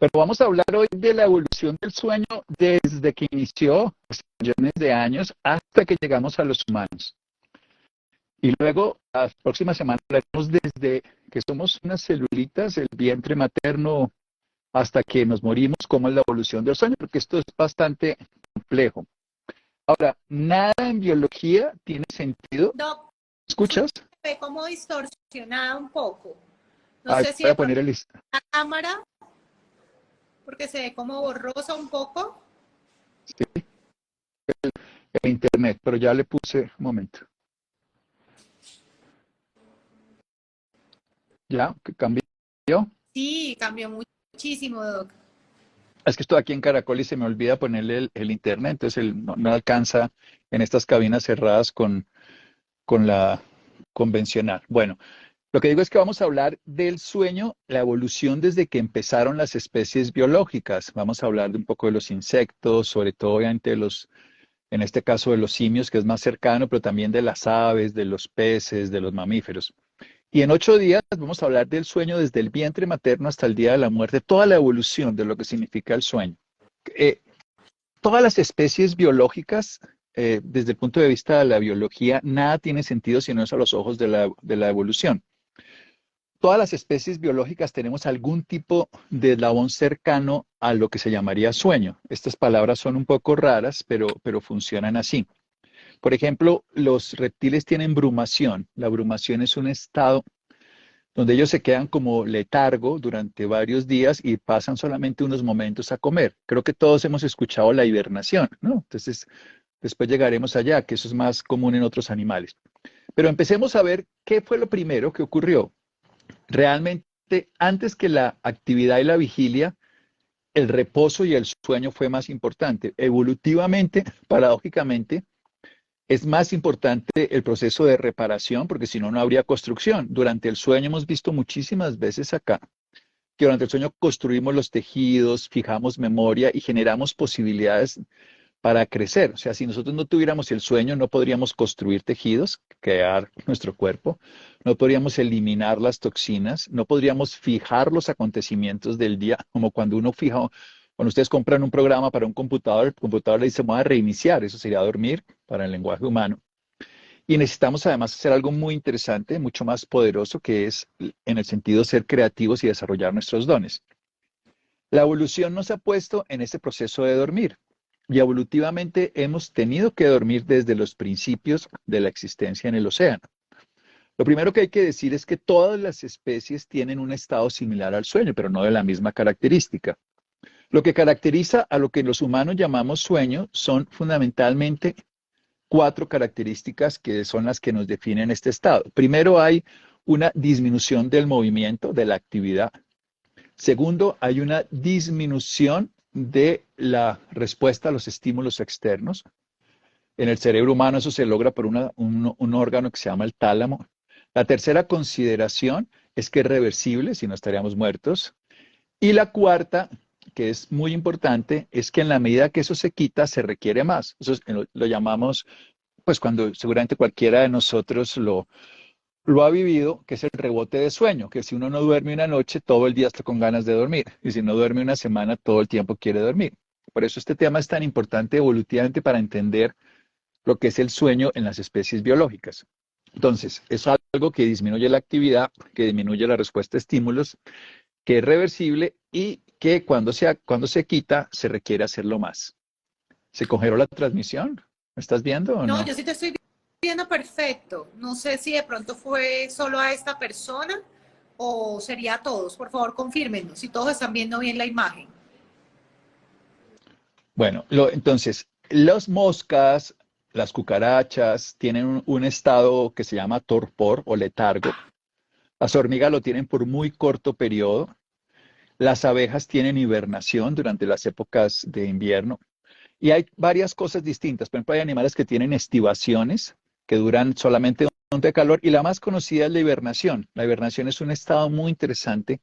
Pero vamos a hablar hoy de la evolución del sueño desde que inició, hace millones de años, hasta que llegamos a los humanos. Y luego, la próxima semana hablaremos desde que somos unas celulitas, el vientre materno, hasta que nos morimos, cómo es la evolución del sueño, porque esto es bastante complejo. Ahora, nada en biología tiene sentido. Doc, se ¿Escuchas? ve como distorsionada un poco. No Ay, sé si voy de a poner pronto el, la cámara, porque se ve como borrosa un poco. sí, el internet, pero ya le puse un momento. ¿Ya? ¿Que cambió? Sí, cambió muchísimo, Doc. Es que estoy aquí en Caracol y se me olvida ponerle el internet, entonces no alcanza en estas cabinas cerradas con la convencional. Bueno, lo que digo es que vamos a hablar del sueño, la evolución desde que empezaron las especies biológicas. Vamos a hablar de un poco de los insectos, sobre todo obviamente de los, en este caso de los simios, que es más cercano, pero también de las aves, de los peces, de los mamíferos. Y en 8 días vamos a hablar del sueño desde el vientre materno hasta el día de la muerte, toda la evolución de lo que significa el sueño. Eh, Todas las especies biológicas, desde el punto de vista de la biología, nada tiene sentido si no es a los ojos de la evolución. Todas las especies biológicas tenemos algún tipo de eslabón cercano a lo que se llamaría sueño. Estas palabras son un poco raras, pero funcionan así. Por ejemplo, los reptiles tienen brumación. La brumación es un estado donde ellos se quedan como letargo durante varios días y pasan solamente unos momentos a comer. Creo que todos hemos escuchado la hibernación, ¿no? Entonces, después llegaremos allá, que eso es más común en otros animales. Pero empecemos a ver qué fue lo primero que ocurrió. Realmente, antes que la actividad y la vigilia, el reposo y el sueño fue más importante. Evolutivamente, paradójicamente, es más importante el proceso de reparación, porque si no, no habría construcción. Durante el sueño hemos visto muchísimas veces acá que durante el sueño construimos los tejidos, fijamos memoria y generamos posibilidades para crecer. O sea, si nosotros no tuviéramos el sueño, no podríamos construir tejidos, crear nuestro cuerpo, no podríamos eliminar las toxinas, no podríamos fijar los acontecimientos del día, como cuando uno fija, cuando ustedes compran un programa para un computador, el computador le dice, voy a reiniciar, eso sería dormir para el lenguaje humano. Y necesitamos además hacer algo muy interesante, mucho más poderoso, que es en el sentido de ser creativos y desarrollar nuestros dones. La evolución nos ha puesto en este proceso de dormir y evolutivamente hemos tenido que dormir desde los principios de la existencia en el océano. Lo primero que hay que decir es que todas las especies tienen un estado similar al sueño, pero no de la misma característica. Lo que caracteriza a lo que los humanos llamamos sueño son fundamentalmente 4 características que son las que nos definen este estado. Primero, hay una disminución del movimiento, de la actividad. Segundo, hay una disminución de la respuesta a los estímulos externos. En el cerebro humano eso se logra por un órgano que se llama el tálamo. La tercera consideración es que es reversible, si no estaríamos muertos. Y la cuarta, que es muy importante, es que en la medida que eso se quita, se requiere más. Eso lo llamamos, pues cuando seguramente cualquiera de nosotros lo ha vivido, que es el rebote de sueño, que si uno no duerme una noche, todo el día está con ganas de dormir, y si no duerme una semana, todo el tiempo quiere dormir. Por eso este tema es tan importante evolutivamente para entender lo que es el sueño en las especies biológicas. Entonces, es algo que disminuye la actividad, que disminuye la respuesta a estímulos, que es reversible y que cuando se quita, se requiere hacerlo más. ¿Se congeló la transmisión? ¿Me estás viendo o No, no? yo sí te estoy viendo perfecto. No sé si de pronto fue solo a esta persona o sería a todos. Por favor, confírmenos si todos están viendo bien la imagen. Bueno, entonces, las moscas, las cucarachas tienen un estado que se llama torpor o letargo. Las hormigas lo tienen por muy corto periodo. Las abejas tienen hibernación durante las épocas de invierno. Y hay varias cosas distintas. Por ejemplo, hay animales que tienen estivaciones que duran solamente un momento de calor. Y la más conocida es la hibernación. La hibernación es un estado muy interesante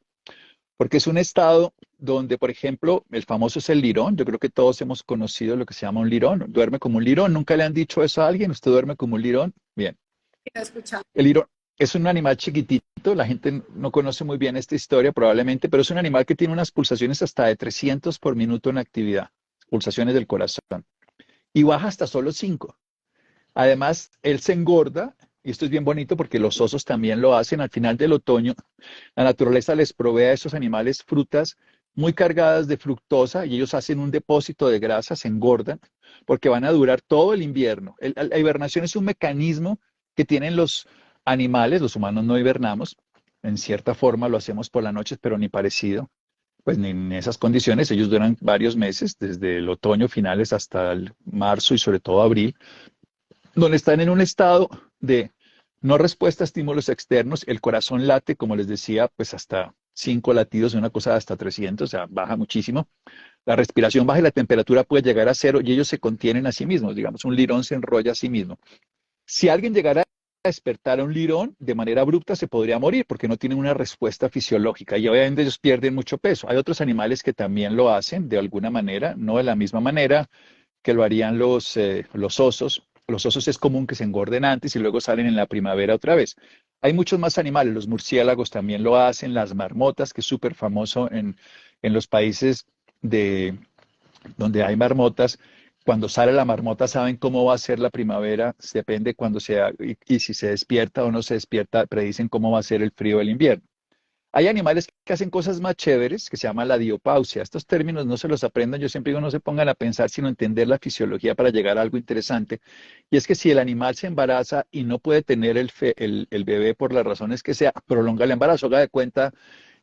porque es un estado donde, por ejemplo, el famoso es el lirón. Yo creo que todos hemos conocido lo que se llama un lirón. Duerme como un lirón. ¿Nunca le han dicho eso a alguien? ¿Usted duerme como un lirón? Bien. Quiero escuchar. El lirón, Es un animal chiquitito, la gente no conoce muy bien esta historia probablemente, pero es un animal que tiene unas pulsaciones hasta de 300 por minuto en actividad, pulsaciones del corazón, y baja hasta solo 5. Además, él se engorda, y esto es bien bonito porque los osos también lo hacen. Al final del otoño, la naturaleza les provee a estos animales frutas muy cargadas de fructosa y ellos hacen un depósito de grasa, se engordan, porque van a durar todo el invierno. La hibernación es un mecanismo que tienen los animales, los humanos no hibernamos, en cierta forma lo hacemos por las noches, pero ni parecido. Pues ni en esas condiciones, ellos duran varios meses, desde el otoño finales hasta el marzo y sobre todo abril, donde están en un estado de no respuesta a estímulos externos, el corazón late, como les decía, pues hasta 5 latidos, una cosa hasta 300, o sea, baja muchísimo. La respiración baja y la temperatura puede llegar a cero y ellos se contienen a sí mismos, digamos, un lirón se enrolla a sí mismo. Si alguien llegara a despertar a un lirón de manera abrupta, se podría morir porque no tienen una respuesta fisiológica y obviamente ellos pierden mucho peso. Hay otros animales que también lo hacen de alguna manera, no de la misma manera que lo harían los osos. Los osos es común que se engorden antes y luego salen en la primavera otra vez. Hay muchos más animales, los murciélagos también lo hacen, las marmotas, que es súper famoso en los países de, donde hay marmotas. Cuando sale la marmota saben cómo va a ser la primavera, depende cuando sea, y si se despierta o no se despierta, predicen cómo va a ser el frío del invierno. Hay animales que hacen cosas más chéveres que se llama la diopausia. Estos términos no se los aprendan, yo siempre digo no se pongan a pensar, sino entender la fisiología para llegar a algo interesante. Y es que si el animal se embaraza y no puede tener el bebé por las razones que sea, prolonga el embarazo. Haga de cuenta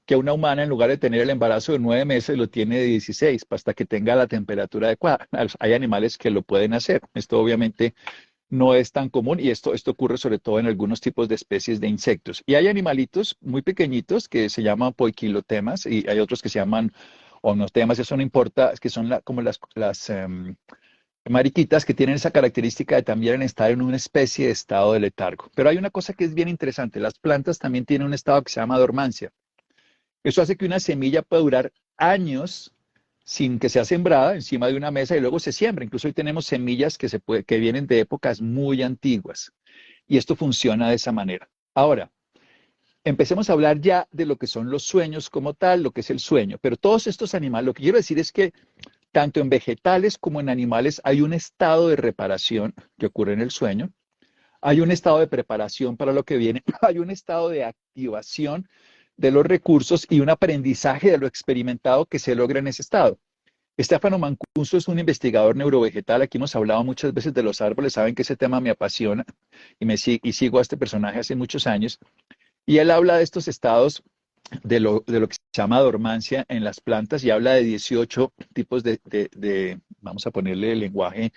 que una humana en lugar de tener el embarazo de 9 meses lo tiene de 16 hasta que tenga la temperatura adecuada. Hay animales que lo pueden hacer. Esto obviamente no es tan común y esto ocurre sobre todo en algunos tipos de especies de insectos. Y hay animalitos muy pequeñitos que se llaman poiquilotemas y hay otros que se llaman onotemas, eso no importa, es que son como las mariquitas que tienen esa característica de también estar en una especie de estado de letargo. Pero hay una cosa que es bien interesante, las plantas también tienen un estado que se llama dormancia. Eso hace que una semilla pueda durar años sin que sea sembrada encima de una mesa y luego se siembra. Incluso hoy tenemos semillas que vienen de épocas muy antiguas. Y esto funciona de esa manera. Ahora, empecemos a hablar ya de lo que son los sueños como tal, lo que es el sueño. Pero todos estos animales, lo que quiero decir es que tanto en vegetales como en animales hay un estado de reparación que ocurre en el sueño. Hay un estado de preparación para lo que viene. Hay un estado de activación de los recursos y un aprendizaje de lo experimentado que se logra en ese estado. Estefano Mancuso es un investigador neurovegetal. Aquí hemos hablado muchas veces de los árboles. Saben que ese tema me apasiona y sigo a este personaje hace muchos años. Y él habla de estos estados de lo que se llama dormancia en las plantas y habla de 18 tipos vamos a ponerle el lenguaje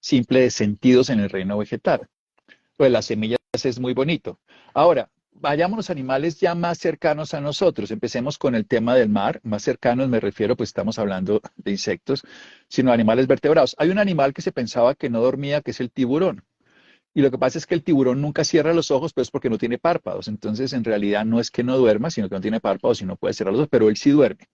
simple, de sentidos en el reino vegetal. Pues las semillas es muy bonito. Ahora, vayamos a los animales ya más cercanos a nosotros. Empecemos con el tema del mar. Más cercanos me refiero, pues estamos hablando de insectos, sino animales vertebrados. Hay un animal que se pensaba que no dormía, que es el tiburón. Y lo que pasa es que el tiburón nunca cierra los ojos, pues porque no tiene párpados. Entonces, en realidad no es que no duerma, sino que no tiene párpados y no puede cerrar los ojos, pero él sí duerme.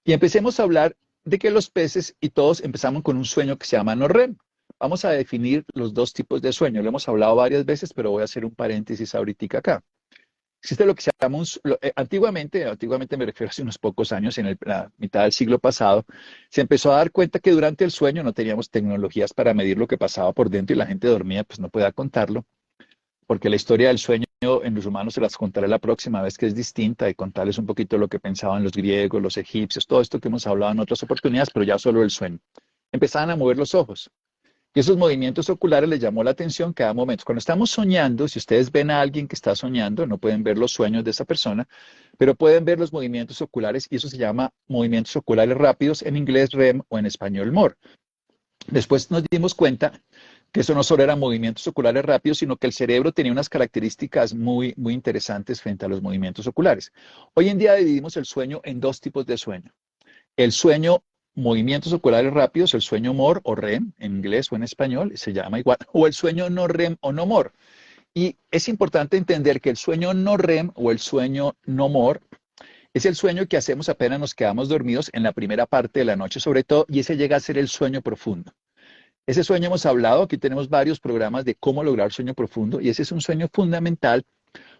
Y empecemos a hablar de que los peces y todos empezamos con un sueño que se llama no REM. Vamos a definir los dos tipos de sueño. Lo hemos hablado varias veces, pero voy a hacer un paréntesis ahorita acá. Existe lo que se llama antiguamente me refiero a hace unos pocos años, en la mitad del siglo pasado, se empezó a dar cuenta que durante el sueño no teníamos tecnologías para medir lo que pasaba por dentro y la gente dormía, pues no podía contarlo, porque la historia del sueño en los humanos se las contaré la próxima vez, que es distinta, y contarles un poquito lo que pensaban los griegos, los egipcios, todo esto que hemos hablado en otras oportunidades, pero ya solo el sueño. Empezaban a mover los ojos. Y esos movimientos oculares les llamó la atención cada momento. Cuando estamos soñando, si ustedes ven a alguien que está soñando, no pueden ver los sueños de esa persona, pero pueden ver los movimientos oculares y eso se llama movimientos oculares rápidos, en inglés REM o en español MOR. Después nos dimos cuenta que eso no solo eran movimientos oculares rápidos, sino que el cerebro tenía unas características muy, muy interesantes frente a los movimientos oculares. Hoy en día dividimos el sueño en dos tipos de sueño. El sueño, movimientos oculares rápidos, el sueño MOR o REM, en inglés o en español, se llama igual, o el sueño no REM o no MOR. Y es importante entender que el sueño no REM o el sueño no MOR es el sueño que hacemos apenas nos quedamos dormidos en la primera parte de la noche, sobre todo, y ese llega a ser el sueño profundo. Ese sueño hemos hablado, aquí tenemos varios programas de cómo lograr sueño profundo, y ese es un sueño fundamental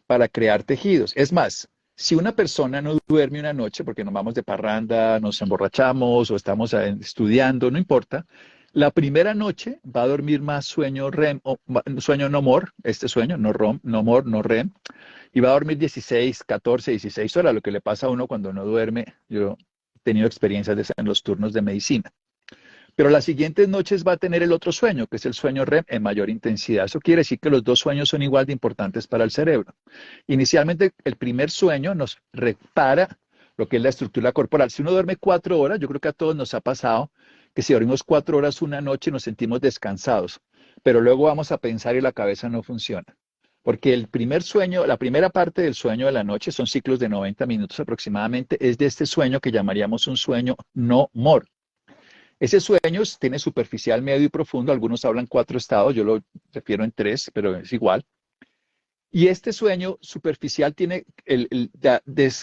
para crear tejidos. Es más, si una persona no duerme una noche porque nos vamos de parranda, nos emborrachamos o estamos estudiando, no importa, la primera noche va a dormir más sueño REM, o sueño no more, este sueño, no ROM, no more, no REM, y va a dormir 16, 14, 16 horas, lo que le pasa a uno cuando no duerme. Yo he tenido experiencias de eso en los turnos de medicina. Pero las siguientes noches va a tener el otro sueño, que es el sueño REM en mayor intensidad. Eso quiere decir que los dos sueños son igual de importantes para el cerebro. Inicialmente, el primer sueño nos repara lo que es la estructura corporal. Si uno duerme 4 horas, yo creo que a todos nos ha pasado que si dormimos 4 horas una noche nos sentimos descansados, pero luego vamos a pensar y la cabeza no funciona. Porque el primer sueño, la primera parte del sueño de la noche, son ciclos de 90 minutos aproximadamente, es de este sueño que llamaríamos un sueño no more. Ese sueño tiene superficial, medio y profundo. Algunos hablan 4 estados, yo lo refiero en 3, pero es igual. Y este sueño superficial tiene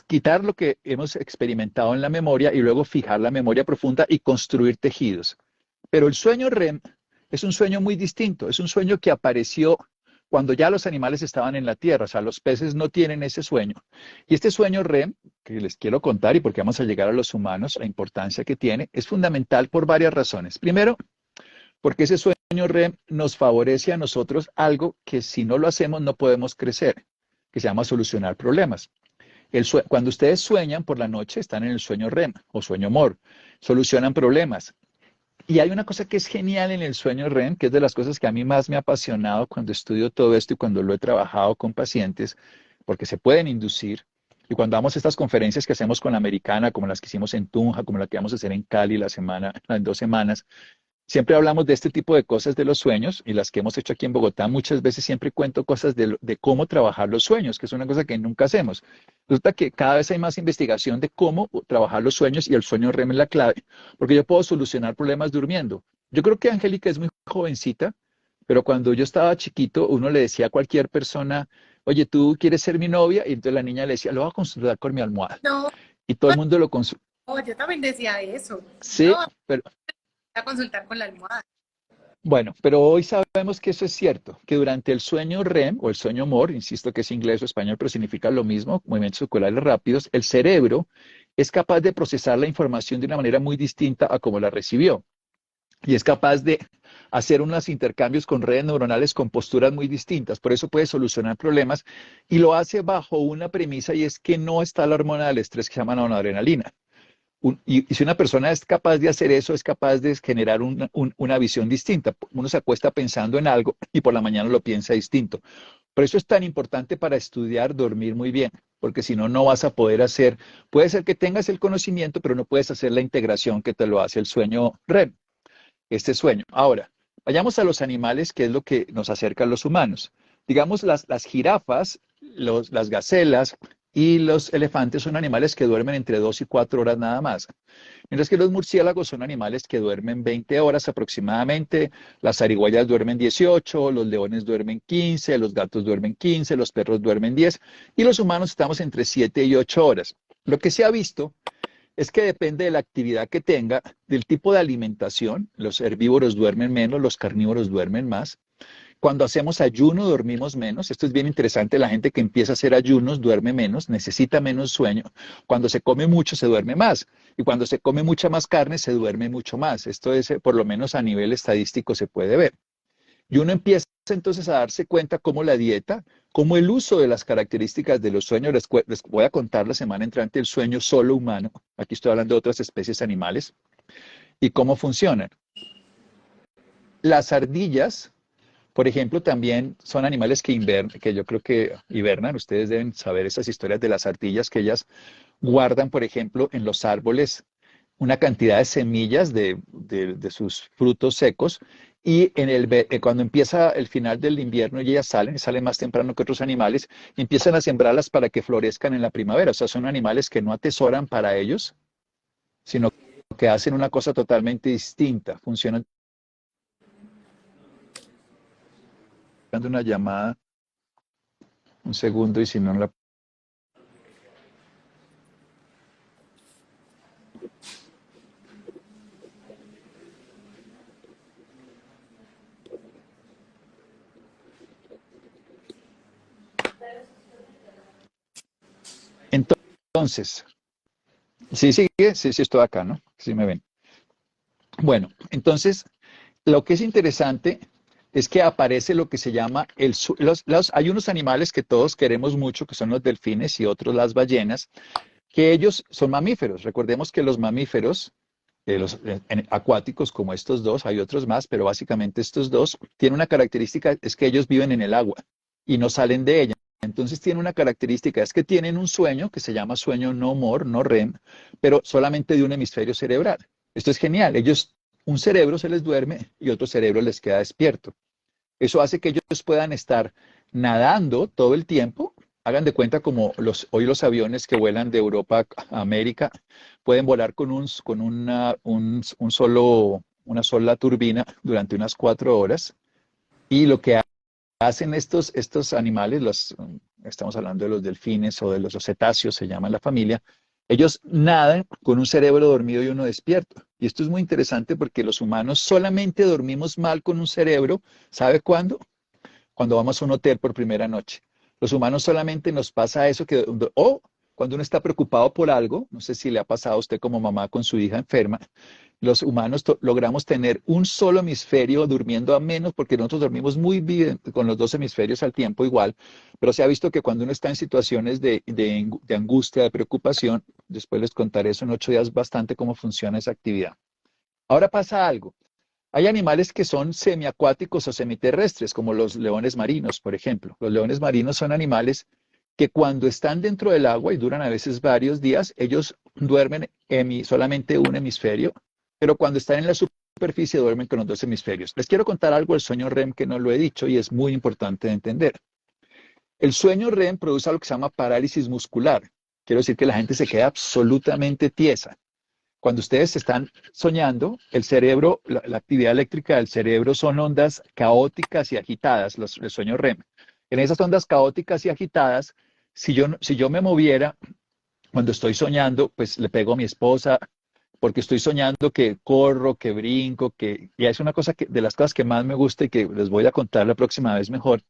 quitar lo que hemos experimentado en la memoria y luego fijar la memoria profunda y construir tejidos. Pero el sueño REM es un sueño muy distinto. Es un sueño que apareció cuando ya los animales estaban en la tierra. O sea, los peces no tienen ese sueño. Y este sueño REM, que les quiero contar y porque vamos a llegar a los humanos, la importancia que tiene, es fundamental por varias razones. Primero, porque ese sueño REM nos favorece a nosotros algo que si no lo hacemos no podemos crecer, que se llama solucionar problemas. Cuando ustedes sueñan por la noche, están en el sueño REM o sueño MOR, solucionan problemas. Y hay una cosa que es genial en el sueño REM, que es de las cosas que a mí más me ha apasionado cuando estudio todo esto y cuando lo he trabajado con pacientes, porque se pueden inducir. Y cuando damos estas conferencias que hacemos con la americana, como las que hicimos en Tunja, como la que vamos a hacer en Cali en 2 semanas, siempre hablamos de este tipo de cosas de los sueños y las que hemos hecho aquí en Bogotá. Muchas veces siempre cuento cosas de cómo trabajar los sueños, que es una cosa que nunca hacemos. Resulta que cada vez hay más investigación de cómo trabajar los sueños y el sueño REM es la clave, porque yo puedo solucionar problemas durmiendo. Yo creo que Angélica es muy jovencita, pero cuando yo estaba chiquito, uno le decía a cualquier persona, oye, ¿tú quieres ser mi novia? Y entonces la niña le decía, lo voy a consultar con mi almohada. No, Y todo el mundo lo consulta. yo también decía eso. Sí, No, pero a consultar con la almohada. bueno, pero hoy sabemos que eso es cierto, que durante el sueño REM o el sueño MOR, insisto que es inglés o español, pero significa lo mismo, movimientos oculares rápidos, el cerebro es capaz de procesar la información de una manera muy distinta a como la recibió y es capaz de hacer unos intercambios con redes neuronales con posturas muy distintas. Por eso puede solucionar problemas y lo hace bajo una premisa y es que no está la hormona del estrés que se llama noradrenalina. Y si una persona es capaz de hacer eso, es capaz de generar una visión distinta. Uno se acuesta pensando en algo y por la mañana lo piensa distinto. Por eso es tan importante para estudiar dormir muy bien, porque si no, no vas a poder hacer, puede ser que tengas el conocimiento, pero no puedes hacer la integración que te lo hace el sueño REM, este sueño. Ahora, vayamos a los animales, que es lo que nos acerca a los humanos. Digamos, las jirafas, las gacelas y los elefantes son animales que duermen entre 2 y 4 horas nada más. Mientras que los murciélagos son animales que duermen 20 horas aproximadamente, las zarigüeyas duermen 18, los leones duermen 15, los gatos duermen 15, los perros duermen 10 y los humanos estamos entre 7 y 8 horas. Lo que se ha visto es que depende de la actividad que tenga, del tipo de alimentación. Los herbívoros duermen menos, los carnívoros duermen más. Cuando hacemos ayuno dormimos menos. Esto es bien interesante. La gente que empieza a hacer ayunos duerme menos, necesita menos sueño. Cuando se come mucho se duerme más. Y cuando se come mucha más carne se duerme mucho más. Esto es, por lo menos a nivel estadístico se puede ver. Y uno empieza entonces a darse cuenta cómo la dieta, cómo el uso de las características de los sueños, les voy a contar la semana entrante el sueño solo humano, aquí estoy hablando de otras especies animales, y cómo funcionan. Las ardillas, por ejemplo, también son animales que yo creo que hibernan. Ustedes deben saber esas historias de las ardillas que ellas guardan, por ejemplo, en los árboles una cantidad de semillas de sus frutos secos y cuando empieza el final del invierno y ellas salen más temprano que otros animales y empiezan a sembrarlas para que florezcan en la primavera. O sea, son animales que no atesoran para ellos, sino que hacen una cosa totalmente distinta. Funcionan dando una llamada, un segundo, y si no la... entonces, sí, sigue, sí, sí, estoy acá, ¿no? Sí me ven. Bueno, entonces, lo que es interesante es que aparece lo que se llama hay unos animales que todos queremos mucho, que son los delfines y otros las ballenas, que ellos son mamíferos. Recordemos que los mamíferos, acuáticos como estos dos, hay otros más, pero básicamente estos dos, tienen una característica, es que ellos viven en el agua y no salen de ella. Entonces tiene una característica, es que tienen un sueño que se llama sueño no MOR, no REM, pero solamente de un hemisferio cerebral. Esto es genial. Ellos, un cerebro se les duerme y otro cerebro les queda despierto. Eso hace que ellos puedan estar nadando todo el tiempo. Hagan de cuenta como hoy los aviones que vuelan de Europa a América pueden volar una sola turbina durante unas 4 horas. Y lo que hacen estos animales, estamos hablando de los delfines o de los cetáceos, se llaman la familia, ellos nadan con un cerebro dormido y uno despierto. Y esto es muy interesante porque los humanos solamente dormimos mal con un cerebro. ¿Sabe cuándo? Cuando vamos a un hotel por primera noche. Los humanos solamente nos pasa eso o cuando uno está preocupado por algo, no sé si le ha pasado a usted como mamá con su hija enferma, los humanos logramos tener un solo hemisferio durmiendo a menos porque nosotros dormimos muy bien con los dos hemisferios al tiempo igual, pero se ha visto que cuando uno está en situaciones de angustia, de preocupación, después les contaré eso en 8 días bastante cómo funciona esa actividad. Ahora pasa algo. Hay animales que son semiacuáticos o semiterrestres, como los leones marinos, por ejemplo. Los leones marinos son animales que cuando están dentro del agua y duran a veces varios días, ellos duermen solamente un hemisferio, pero cuando están en la superficie duermen con los dos hemisferios. Les quiero contar algo del sueño REM que no lo he dicho y es muy importante de entender. El sueño REM produce algo que se llama parálisis muscular. Quiero decir que la gente se queda absolutamente tiesa. Cuando ustedes están soñando, el cerebro, la actividad eléctrica del cerebro son ondas caóticas y agitadas, el sueño REM. En esas ondas caóticas y agitadas, si yo me moviera cuando estoy soñando, pues le pego a mi esposa, porque estoy soñando que corro, que brinco, y es una cosa de las cosas que más me gusta y que les voy a contar la próxima vez mejor,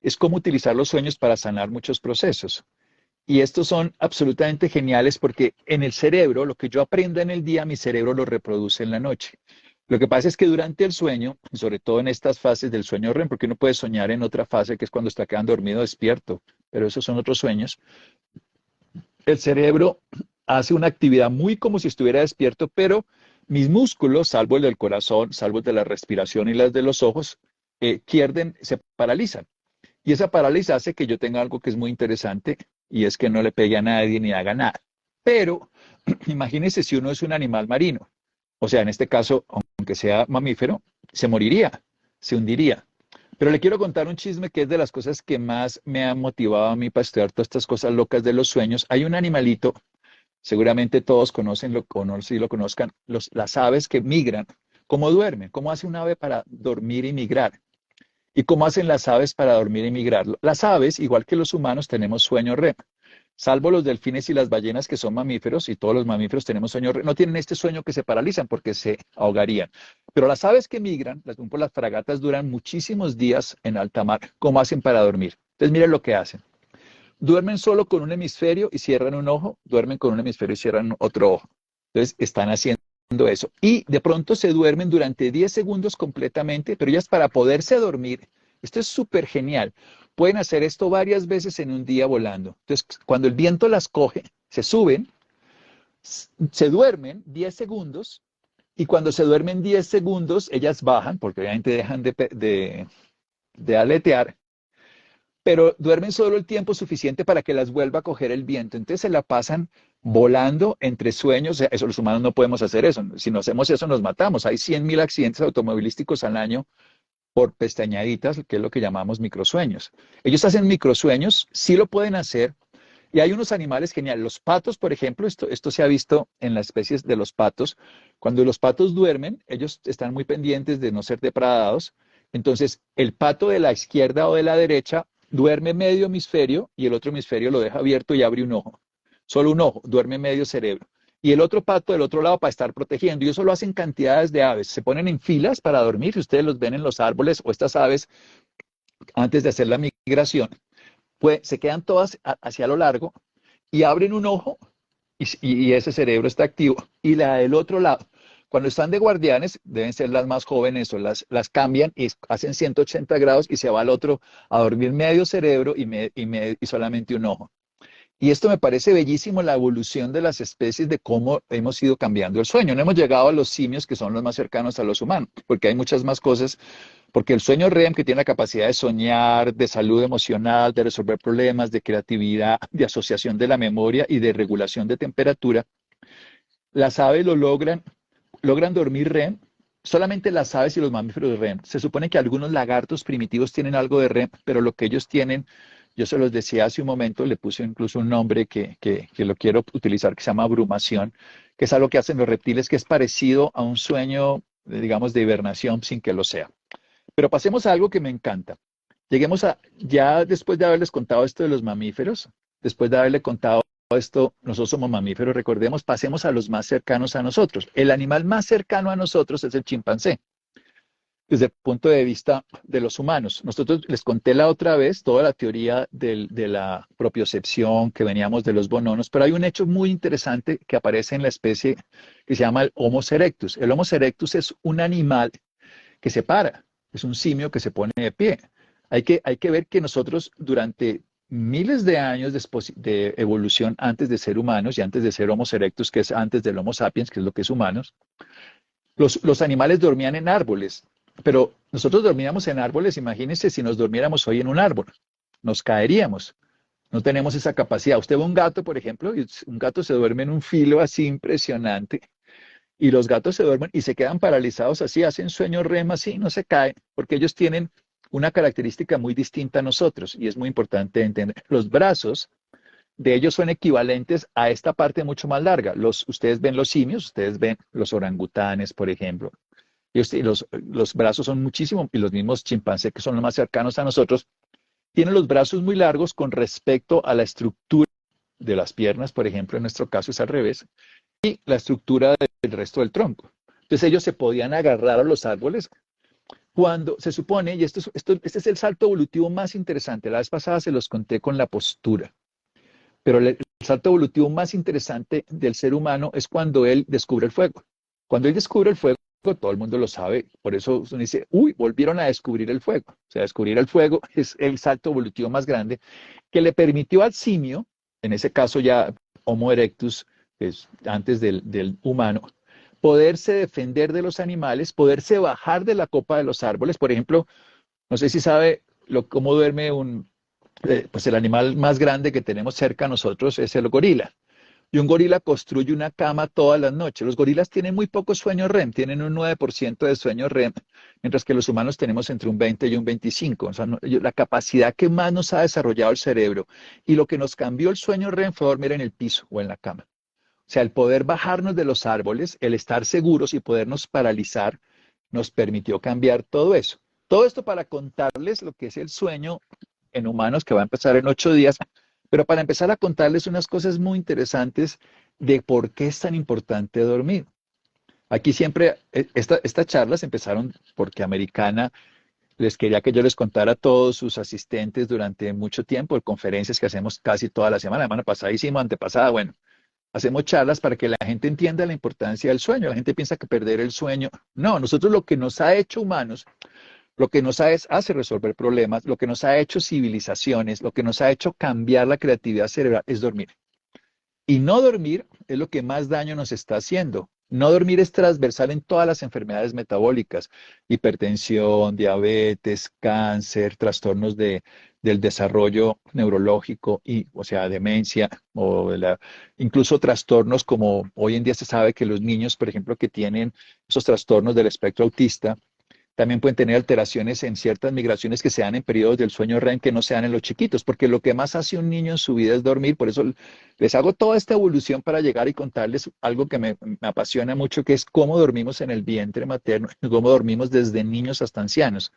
es cómo utilizar los sueños para sanar muchos procesos. Y estos son absolutamente geniales porque en el cerebro, lo que yo aprenda en el día, mi cerebro lo reproduce en la noche. Lo que pasa es que durante el sueño, sobre todo en estas fases del sueño REM, porque uno puede soñar en otra fase que es cuando está quedando dormido despierto, pero esos son otros sueños, el cerebro hace una actividad muy como si estuviera despierto, pero mis músculos, salvo el del corazón, salvo el de la respiración y las de los ojos, se paralizan. Y esa parálisis hace que yo tenga algo que es muy interesante y es que no le pegue a nadie ni haga nada. Pero imagínese si uno es un animal marino, o sea, en este caso, aunque sea mamífero, se moriría, se hundiría. Pero le quiero contar un chisme que es de las cosas que más me han motivado a mí para estudiar todas estas cosas locas de los sueños. Hay un animalito, seguramente todos conocen, o no sé si lo conozcan, las aves que migran. ¿Cómo duermen? ¿Cómo hace un ave para dormir y migrar? ¿Y cómo hacen las aves para dormir y migrar? Las aves, igual que los humanos, tenemos sueño REM. Salvo los delfines y las ballenas que son mamíferos, y todos los mamíferos tenemos sueño REM, no tienen este sueño que se paralizan porque se ahogarían. Pero las aves que migran, las fragatas, duran muchísimos días en alta mar. ¿Cómo hacen para dormir? Entonces, miren lo que hacen. Duermen solo con un hemisferio y cierran un ojo, duermen con un hemisferio y cierran otro ojo. Entonces, están haciendo eso. Y de pronto se duermen durante 10 segundos completamente, pero ya es para poderse dormir. Esto es súper genial. Pueden hacer esto varias veces en un día volando. Entonces, cuando el viento las coge, se suben, se duermen 10 segundos y cuando se duermen 10 segundos, ellas bajan, porque obviamente dejan de aletear, pero duermen solo el tiempo suficiente para que las vuelva a coger el viento. Entonces se la pasan volando entre sueños. Eso los humanos no podemos hacer eso. Si no hacemos eso, nos matamos. Hay 100.000 accidentes automovilísticos al año por pestañaditas, que es lo que llamamos microsueños. Ellos hacen microsueños, sí lo pueden hacer. Y hay unos animales geniales. Los patos, por ejemplo, esto se ha visto en las especies de los patos. Cuando los patos duermen, ellos están muy pendientes de no ser depredados. Entonces, el pato de la izquierda o de la derecha duerme medio hemisferio y el otro hemisferio lo deja abierto y abre un ojo. Solo un ojo, duerme medio cerebro. Y el otro pato del otro lado para estar protegiendo. Y eso lo hacen cantidades de aves. Se ponen en filas para dormir. Si ustedes los ven en los árboles o estas aves antes de hacer la migración, pues se quedan todas hacia lo largo y abren un ojo y ese cerebro está activo. Y la del otro lado, cuando están de guardianes, deben ser las más jóvenes o las cambian y hacen 180 grados y se va al otro a dormir medio cerebro y solamente un ojo. Y esto me parece bellísimo, la evolución de las especies, de cómo hemos ido cambiando el sueño. No hemos llegado a los simios, que son los más cercanos a los humanos, porque hay muchas más cosas, porque el sueño REM, que tiene la capacidad de soñar, de salud emocional, de resolver problemas, de creatividad, de asociación de la memoria y de regulación de temperatura, las aves logran dormir REM, solamente las aves y los mamíferos REM. Se supone que algunos lagartos primitivos tienen algo de REM, pero lo que ellos tienen, yo se los decía hace un momento, le puse incluso un nombre que lo quiero utilizar, que se llama abrumación, que es algo que hacen los reptiles, que es parecido a un sueño, digamos, de hibernación sin que lo sea. Pero pasemos a algo que me encanta. Lleguemos a, ya después de haberles contado esto de los mamíferos, después de haberle contado esto, nosotros somos mamíferos, recordemos, pasemos a los más cercanos a nosotros. El animal más cercano a nosotros es el chimpancé, desde el punto de vista de los humanos. Nosotros les conté la otra vez toda la teoría de la propiocepción que veníamos de los bononos, pero hay un hecho muy interesante que aparece en la especie que se llama el Homo erectus. El Homo erectus es un animal que se para, es un simio que se pone de pie. Hay que ver que nosotros durante miles de años de evolución antes de ser humanos y antes de ser Homo erectus, que es antes del Homo sapiens, que es lo que es humanos, los animales dormían en árboles, pero nosotros dormíamos en árboles, imagínense si nos durmiéramos hoy en un árbol, nos caeríamos. No tenemos esa capacidad. Usted ve un gato, por ejemplo, y un gato se duerme en un filo así impresionante, y los gatos se duermen y se quedan paralizados así, hacen sueño REM así, no se caen, porque ellos tienen una característica muy distinta a nosotros y es muy importante entender. Los brazos de ellos son equivalentes a esta parte mucho más larga. Ustedes ven los simios, ustedes ven los orangutanes, por ejemplo. Los brazos son muchísimo, y los mismos chimpancés, que son los más cercanos a nosotros, tienen los brazos muy largos con respecto a la estructura de las piernas, por ejemplo, en nuestro caso es al revés, y la estructura del resto del tronco. Entonces ellos se podían agarrar a los árboles cuando se supone, y este es el salto evolutivo más interesante, la vez pasada se los conté con la postura, pero el salto evolutivo más interesante del ser humano es cuando él descubre el fuego. Cuando él descubre el fuego, todo el mundo lo sabe, por eso uno dice, uy, volvieron a descubrir el fuego. O sea, descubrir el fuego es el salto evolutivo más grande que le permitió al simio, en ese caso ya Homo erectus, pues, antes del humano, poderse defender de los animales, poderse bajar de la copa de los árboles. Por ejemplo, no sé si sabe cómo duerme pues el animal más grande que tenemos cerca a nosotros es el gorila. Y un gorila construye una cama todas las noches. Los gorilas tienen muy poco sueño REM, tienen un 9% de sueño REM, mientras que los humanos tenemos entre un 20 y un 25. O sea, la capacidad que más nos ha desarrollado el cerebro y lo que nos cambió el sueño REM fue dormir en el piso o en la cama. O sea, el poder bajarnos de los árboles, el estar seguros y podernos paralizar, nos permitió cambiar todo eso. Todo esto para contarles lo que es el sueño en humanos, que va a empezar en 8 días, pero para empezar a contarles unas cosas muy interesantes de por qué es tan importante dormir. Aquí siempre, estas charlas empezaron porque Americana les quería que yo les contara a todos sus asistentes durante mucho tiempo, conferencias que hacemos casi toda la semana pasada hicimos, antepasada, bueno, hacemos charlas para que la gente entienda la importancia del sueño. La gente piensa que perder el sueño, no, nosotros lo que nos ha hecho humanos, lo que nos hace resolver problemas, lo que nos ha hecho civilizaciones, lo que nos ha hecho cambiar la creatividad cerebral es dormir. Y no dormir es lo que más daño nos está haciendo. No dormir es transversal en todas las enfermedades metabólicas, hipertensión, diabetes, cáncer, trastornos del desarrollo neurológico, o sea, demencia, incluso trastornos como hoy en día se sabe que los niños, por ejemplo, que tienen esos trastornos del espectro autista, también pueden tener alteraciones en ciertas migraciones que se dan en periodos del sueño REM que no se dan en los chiquitos, porque lo que más hace un niño en su vida es dormir. Por eso les hago toda esta evolución para llegar y contarles algo que me apasiona mucho, que es cómo dormimos en el vientre materno, cómo dormimos desde niños hasta ancianos.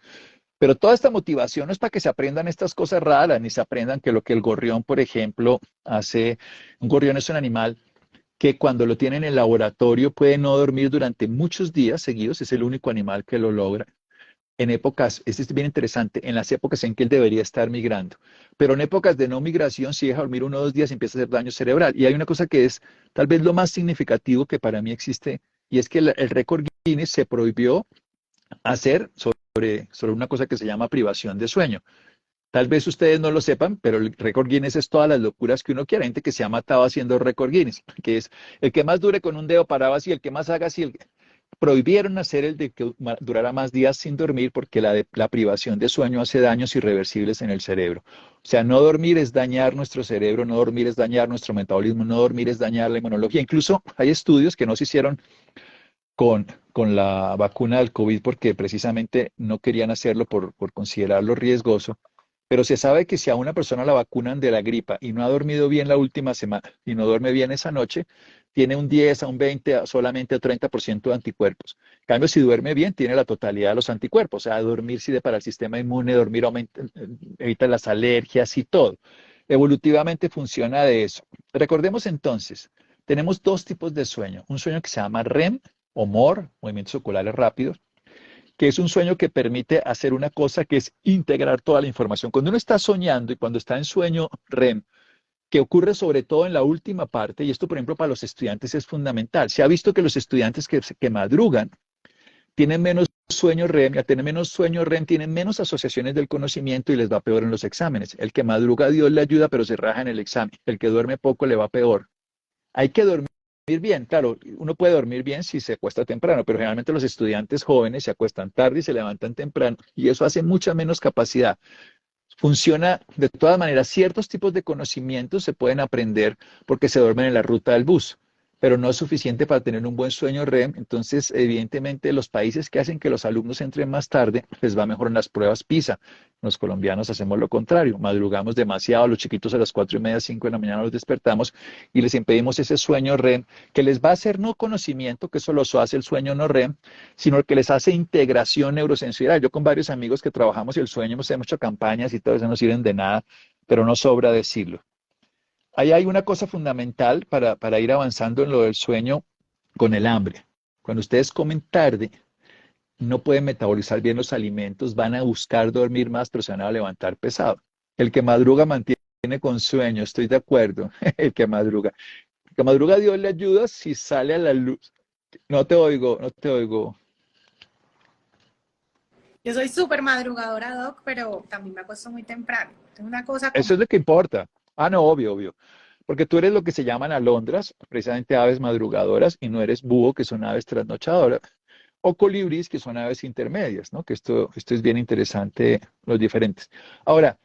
Pero toda esta motivación no es para que se aprendan estas cosas raras, ni se aprendan que lo que el gorrión, por ejemplo, hace. Un gorrión es un animal que cuando lo tiene en el laboratorio puede no dormir durante muchos días seguidos, es el único animal que lo logra. en épocas, este es bien interesante, en las épocas en que él debería estar migrando. Pero en épocas de no migración, si deja dormir 1 o 2 días, empieza a hacer daño cerebral. Y hay una cosa que es tal vez lo más significativo que para mí existe, y es que el récord Guinness se prohibió hacer sobre una cosa que se llama privación de sueño. Tal vez ustedes no lo sepan, pero el récord Guinness es todas las locuras que uno quiere. Hay gente que se ha matado haciendo récord Guinness, que es el que más dure con un dedo parado así, el que más haga así. Prohibieron hacer el de que durara más días sin dormir porque la privación de sueño hace daños irreversibles en el cerebro. O sea, no dormir es dañar nuestro cerebro, no dormir es dañar nuestro metabolismo, no dormir es dañar la inmunología. Incluso hay estudios que no se hicieron con la vacuna del COVID porque precisamente no querían hacerlo por considerarlo riesgoso. Pero se sabe que si a una persona la vacunan de la gripa y no ha dormido bien la última semana y no duerme bien esa noche, tiene un 10 a un 20, solamente a 30% de anticuerpos. En cambio, si duerme bien, tiene la totalidad de los anticuerpos. O sea, dormir sirve para el sistema inmune, dormir aumenta, evita las alergias y todo. Evolutivamente funciona de eso. Recordemos entonces, tenemos dos tipos de sueño. Un sueño que se llama REM o MOR, movimientos oculares rápidos, que es un sueño que permite hacer una cosa que es integrar toda la información. Cuando uno está soñando y cuando está en sueño REM, que ocurre sobre todo en la última parte, y esto, por ejemplo, para los estudiantes es fundamental. Se ha visto que los estudiantes que madrugan tienen menos sueño REM, y al tener menos sueño REM tienen menos asociaciones del conocimiento y les va peor en los exámenes. El que madruga, Dios le ayuda, pero se raja en el examen. El que duerme poco le va peor. Hay que dormir bien, claro, uno puede dormir bien si se acuesta temprano, pero generalmente los estudiantes jóvenes se acuestan tarde y se levantan temprano y eso hace mucha menos capacidad. Funciona de todas maneras, ciertos tipos de conocimientos se pueden aprender porque se duermen en la ruta del bus, pero no es suficiente para tener un buen sueño REM. Entonces, evidentemente, los países que hacen que los alumnos entren más tarde les va mejor en las pruebas PISA. Los colombianos hacemos lo contrario, madrugamos demasiado, los chiquitos a las 4:30, 5 de la mañana los despertamos y les impedimos ese sueño REM que les va a hacer no conocimiento, que eso lo hace el sueño no REM, sino que les hace integración neurosensorial. Yo con varios amigos que trabajamos el sueño, hemos hecho campañas y todo eso no sirven de nada, pero no sobra decirlo. Ahí hay una cosa fundamental para ir avanzando en lo del sueño con el hambre. Cuando ustedes comen tarde, no pueden metabolizar bien los alimentos, van a buscar dormir más, pero se van a levantar pesado. El que madruga mantiene con sueño, estoy de acuerdo. El que madruga. El que madruga, Dios le ayuda si sale a la luz. No te oigo, no te oigo. Yo soy súper madrugadora, Doc, pero también me acuesto muy temprano. Es una cosa Eso como... es lo que importa. Ah, no, obvio, obvio. Porque tú eres lo que se llaman alondras, precisamente aves madrugadoras, y no eres búho, que son aves trasnochadoras, o colibríes, que son aves intermedias, ¿no? Que esto es bien interesante, los diferentes. Ahora,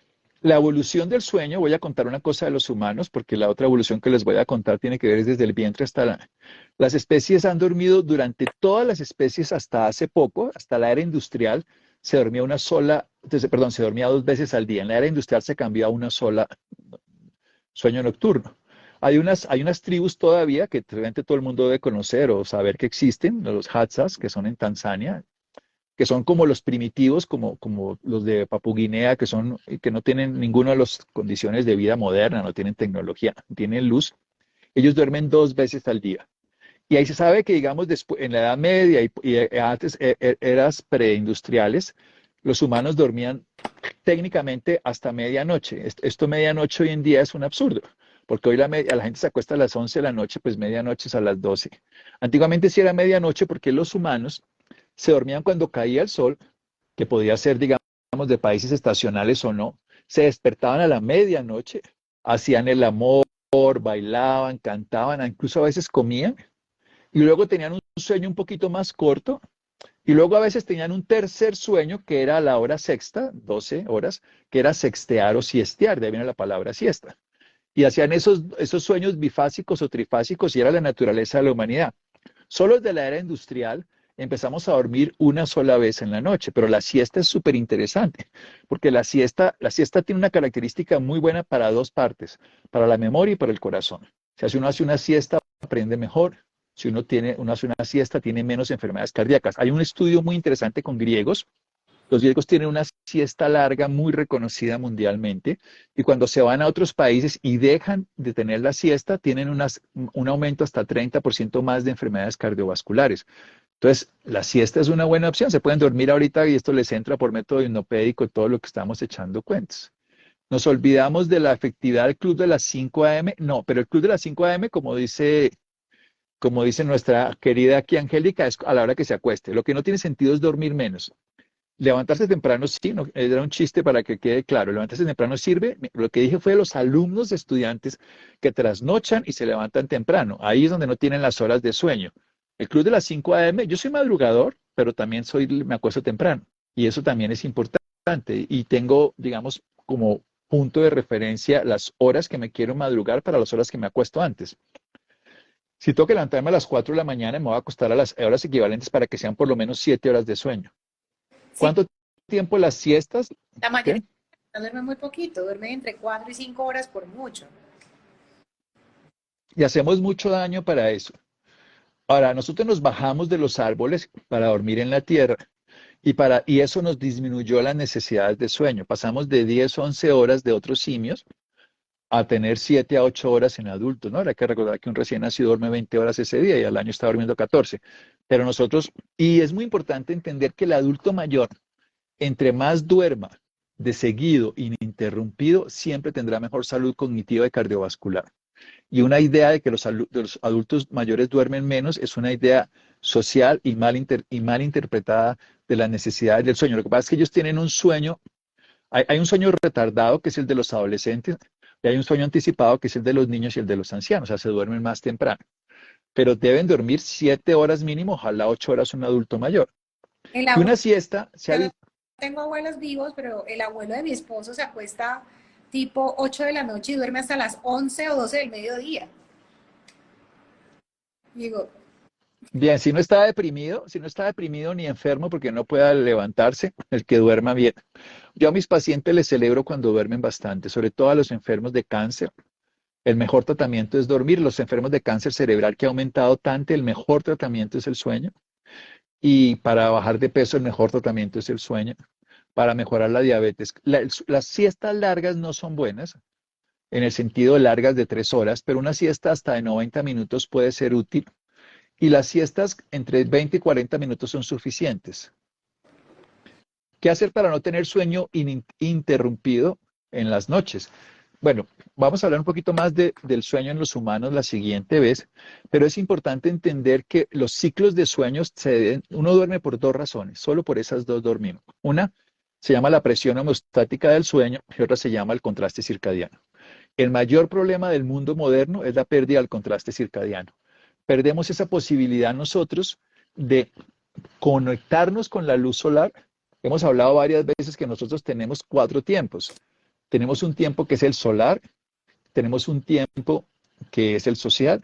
la evolución del sueño, voy a contar una cosa de los humanos, porque la otra evolución que les voy a contar tiene que ver desde el vientre hasta la... Las especies han dormido durante todas las especies hasta hace poco, hasta la era industrial, se dormía una sola, perdón, se dormía 2 veces al día. En la era industrial se cambió a una sola sueño nocturno. Hay unas tribus todavía que realmente todo el mundo debe conocer o saber que existen, los Hatsas, que son en Tanzania, que son como los primitivos, como los de Papuguinea, que no tienen ninguna de las condiciones de vida moderna, no tienen tecnología, no tienen luz. Ellos duermen 2 veces al día. Y ahí se sabe que, digamos, después, en la Edad Media y antes, eras preindustriales, los humanos dormían técnicamente hasta medianoche. Esto medianoche hoy en día es un absurdo, porque hoy la gente se acuesta a las 11 de la noche, pues medianoche es a las 12. Antiguamente sí era medianoche porque los humanos se dormían cuando caía el sol, que podía ser, digamos, de países estacionales o no, se despertaban a la medianoche, hacían el amor, bailaban, cantaban, incluso a veces comían, y luego tenían un sueño un poquito más corto, y luego a veces tenían un tercer sueño que era a la hora sexta, 12 horas, que era sextear o siestear, de ahí viene la palabra siesta. Y hacían esos sueños bifásicos o trifásicos y era la naturaleza de la humanidad. Solo desde la era industrial empezamos a dormir una sola vez en la noche, pero la siesta es súper interesante, porque la siesta tiene una característica muy buena para dos partes, para la memoria y para el corazón. O sea, si uno hace una siesta, aprende mejor. Si uno hace una siesta, tiene menos enfermedades cardíacas. Hay un estudio muy interesante con griegos. Los griegos tienen una siesta larga muy reconocida mundialmente y cuando se van a otros países y dejan de tener la siesta, tienen un aumento hasta 30% más de enfermedades cardiovasculares. Entonces, la siesta es una buena opción. Se pueden dormir ahorita y esto les entra por método hipnopédico, todo lo que estamos echando cuentas. Nos olvidamos de la efectividad del club de las 5 a.m. No, pero el club de las 5 a.m., como dice nuestra querida aquí Angélica, es a la hora que se acueste. Lo que no tiene sentido es dormir menos. Levantarse temprano, sí, no, era un chiste para que quede claro. Levantarse temprano sirve. Lo que dije fue los alumnos estudiantes que trasnochan y se levantan temprano. Ahí es donde no tienen las horas de sueño. El club de las 5 a.m., yo soy madrugador, pero también me acuesto temprano. Y eso también es importante. Y tengo, digamos, como punto de referencia las horas que me quiero madrugar para las horas que me acuesto antes. Si tengo que levantarme a las 4 de la mañana, me voy a acostar a las horas equivalentes para que sean por lo menos 7 horas de sueño. Sí, ¿Cuánto tiempo las siestas? la mayoría ¿Qué? duermen muy poquito, duermen entre 4 y 5 horas por mucho. Y hacemos mucho daño para eso. Ahora, nosotros nos bajamos de los árboles para dormir en la tierra y eso nos disminuyó las necesidades de sueño. Pasamos de 10, 11 horas de otros simios a tener 7 a 8 horas en adultos, ¿no? Hay que recordar que un recién nacido duerme 20 horas ese día y al año está durmiendo 14. Pero nosotros, y es muy importante entender que el adulto mayor, entre más duerma de seguido, ininterrumpido, siempre tendrá mejor salud cognitiva y cardiovascular. Y una idea de que de los adultos mayores duermen menos es una idea social y mal interpretada de las necesidades del sueño. Lo que pasa es que ellos tienen un sueño, hay un sueño retardado que es el de los adolescentes, y hay un sueño anticipado que es el de los niños y el de los ancianos, o sea, se duermen más temprano. Pero deben dormir 7 horas mínimo, ojalá 8 horas un adulto mayor. El Y una abuelo, siesta se ha yo no visto. tengo abuelos vivos, pero el abuelo de mi esposo se acuesta tipo 8 de la noche y duerme hasta las 11 o 12 del mediodía. Y digo, Bien, si no está deprimido ni enfermo porque no pueda levantarse, el que duerma bien. Yo a mis pacientes les celebro cuando duermen bastante, sobre todo a los enfermos de cáncer. El mejor tratamiento es dormir. Los enfermos de cáncer cerebral que ha aumentado tanto, el mejor tratamiento es el sueño. Y para bajar de peso, el mejor tratamiento es el sueño. Para mejorar la diabetes. Las siestas largas no son buenas, en el sentido de largas de 3 horas, pero una siesta hasta de 90 minutos puede ser útil. Y las siestas entre 20 y 40 minutos son suficientes. ¿Qué hacer para no tener sueño interrumpido en las noches? Bueno, vamos a hablar un poquito más del sueño en los humanos la siguiente vez, pero es importante entender que los ciclos de sueños uno duerme por dos razones, solo por esas dos dormimos. Una se llama la presión homeostática del sueño y otra se llama el contraste circadiano. El mayor problema del mundo moderno es la pérdida del contraste circadiano. Perdemos esa posibilidad nosotros de conectarnos con la luz solar. Hemos hablado varias veces que nosotros tenemos 4 tiempos. Tenemos un tiempo que es el solar, tenemos un tiempo que es el social,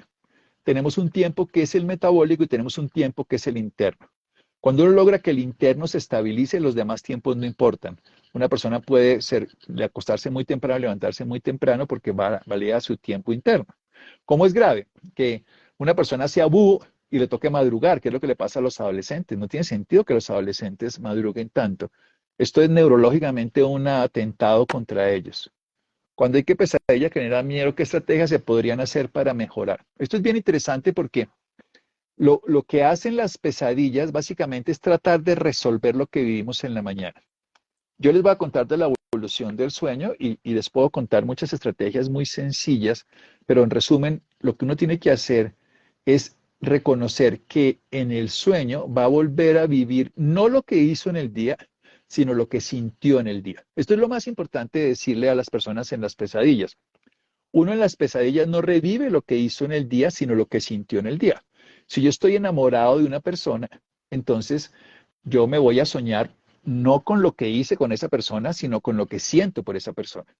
tenemos un tiempo que es el metabólico y tenemos un tiempo que es el interno. Cuando uno logra que el interno se estabilice, los demás tiempos no importan. Una persona puede de acostarse muy temprano, levantarse muy temprano porque valía su tiempo interno. ¿Cómo es grave? Que una persona sea búho y le toque madrugar, que es lo que le pasa a los adolescentes. No tiene sentido que los adolescentes madruguen tanto. Esto es neurológicamente un atentado contra ellos. Cuando hay que pesadilla genera miedo, ¿qué estrategias se podrían hacer para mejorar? Esto es bien interesante porque lo que hacen las pesadillas básicamente es tratar de resolver lo que vivimos en la mañana. Yo les voy a contar de la evolución del sueño y les puedo contar muchas estrategias muy sencillas, pero en resumen, lo que uno tiene que hacer es reconocer que en el sueño va a volver a vivir no lo que hizo en el día, sino lo que sintió en el día. Esto es lo más importante de decirle a las personas en las pesadillas. Uno en las pesadillas no revive lo que hizo en el día, sino lo que sintió en el día. Si yo estoy enamorado de una persona, entonces yo me voy a soñar no con lo que hice con esa persona, sino con lo que siento por esa persona.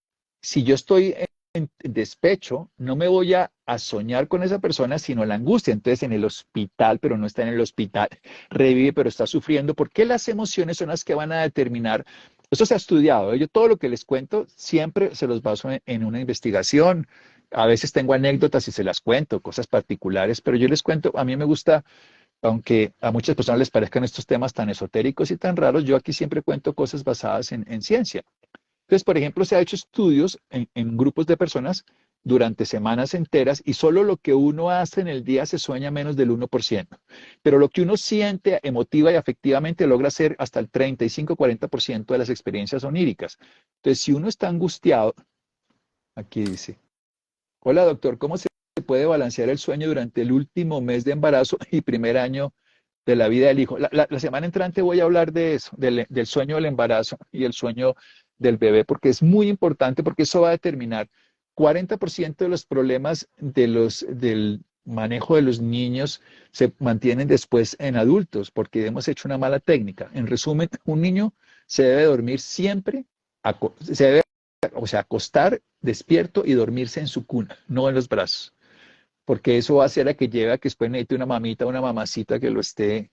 Si yo estoy en despecho, no me voy a soñar con esa persona, sino la angustia. Entonces, en el hospital, pero no está en el hospital, revive, pero está sufriendo, porque las emociones son las que van a determinar. Esto se ha estudiado, ¿eh? Yo todo lo que les cuento siempre se los baso en una investigación. A veces tengo anécdotas y se las cuento, cosas particulares, pero yo les cuento, a mí me gusta, aunque a muchas personas les parezcan estos temas tan esotéricos y tan raros, yo aquí siempre cuento cosas basadas en ciencia. Entonces, por ejemplo, se ha hecho estudios en grupos de personas durante semanas enteras y solo lo que uno hace en el día se sueña menos del 1%. Pero lo que uno siente emotiva y afectivamente logra hacer hasta el 35-40% de las experiencias oníricas. Entonces, si uno está angustiado, aquí dice, hola doctor, ¿cómo se puede balancear el sueño durante el último mes de embarazo y primer año de la vida del hijo? La semana entrante voy a hablar de eso, del sueño del embarazo y el sueño del bebé, porque es muy importante, porque eso va a determinar 40% de los problemas del manejo de los niños se mantienen después en adultos, porque hemos hecho una mala técnica. En resumen, un niño se debe dormir siempre, se debe, o sea, acostar despierto y dormirse en su cuna, no en los brazos, porque eso va a hacer a que lleve a que después necesite una mamita, una mamacita que lo esté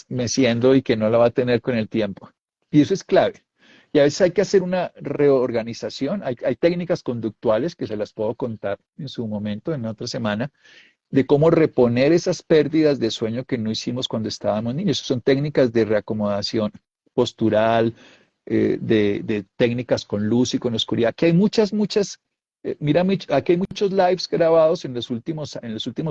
meciendo y que no la va a tener con el tiempo. Y eso es clave. Y a veces hay que hacer una reorganización. Hay técnicas conductuales que se las puedo contar en su momento, en otra semana, de cómo reponer esas pérdidas de sueño que no hicimos cuando estábamos niños. Son técnicas de reacomodación postural, de técnicas con luz y con oscuridad. Aquí hay muchas. Mira, aquí hay muchos lives grabados en los últimos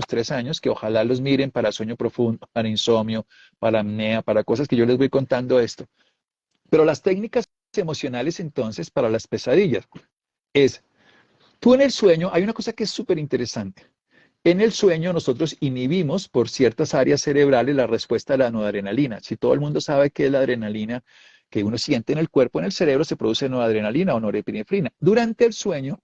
3 años que ojalá los miren para sueño profundo, para insomnio, para apnea, para cosas que yo les voy contando esto. Pero las técnicas emocionales entonces para las pesadillas es, tú en el sueño, hay una cosa que es súper interesante. En el sueño nosotros inhibimos por ciertas áreas cerebrales la respuesta a la noradrenalina. Si todo el mundo sabe qué es la adrenalina que uno siente en el cuerpo, en el cerebro se produce noradrenalina o norepinefrina. Durante el sueño,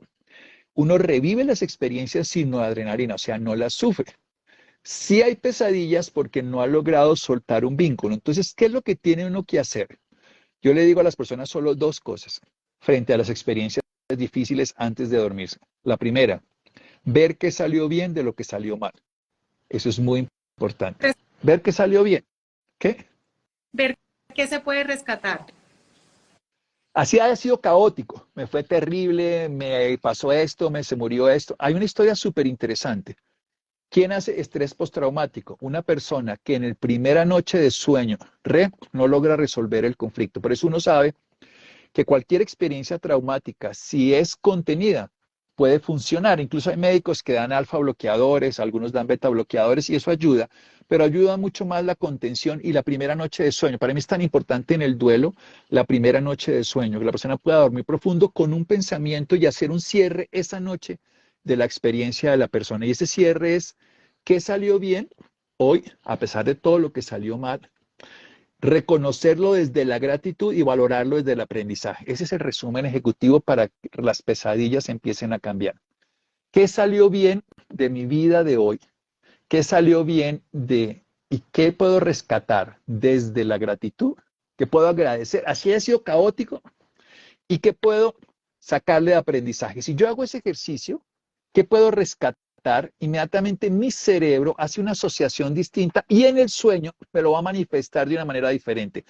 uno revive las experiencias sin noradrenalina, o sea, no las sufre. Sí hay pesadillas porque no ha logrado soltar un vínculo. Entonces, ¿qué es lo que tiene uno que hacer? Yo le digo a las personas solo dos cosas frente a las experiencias difíciles antes de dormirse. La primera, ver qué salió bien de lo que salió mal. Eso es muy importante. Ver qué salió bien. ¿Qué? Ver qué se puede rescatar. Así haya sido caótico, me fue terrible, me pasó esto, se murió esto. Hay una historia súper interesante. ¿Quién hace estrés postraumático? Una persona que en el primera noche de sueño no logra resolver el conflicto. Por eso uno sabe que cualquier experiencia traumática, si es contenida, puede funcionar. Incluso hay médicos que dan alfa bloqueadores, algunos dan beta bloqueadores y eso ayuda, pero ayuda mucho más la contención y la primera noche de sueño. Para mí es tan importante en el duelo la primera noche de sueño, que la persona pueda dormir profundo con un pensamiento y hacer un cierre esa noche de la experiencia de la persona. Y ese cierre es, ¿qué salió bien hoy, a pesar de todo lo que salió mal? Reconocerlo desde la gratitud y valorarlo desde el aprendizaje. Ese es el resumen ejecutivo para que las pesadillas empiecen a cambiar. ¿Qué salió bien de mi vida de hoy? ¿Qué salió bien y qué puedo rescatar desde la gratitud? ¿Qué puedo agradecer? Así ha sido caótico. ¿Y qué puedo sacarle de aprendizaje? Si yo hago ese ejercicio, ¿qué puedo rescatar? Inmediatamente mi cerebro hace una asociación distinta y en el sueño me lo va a manifestar de una manera diferente.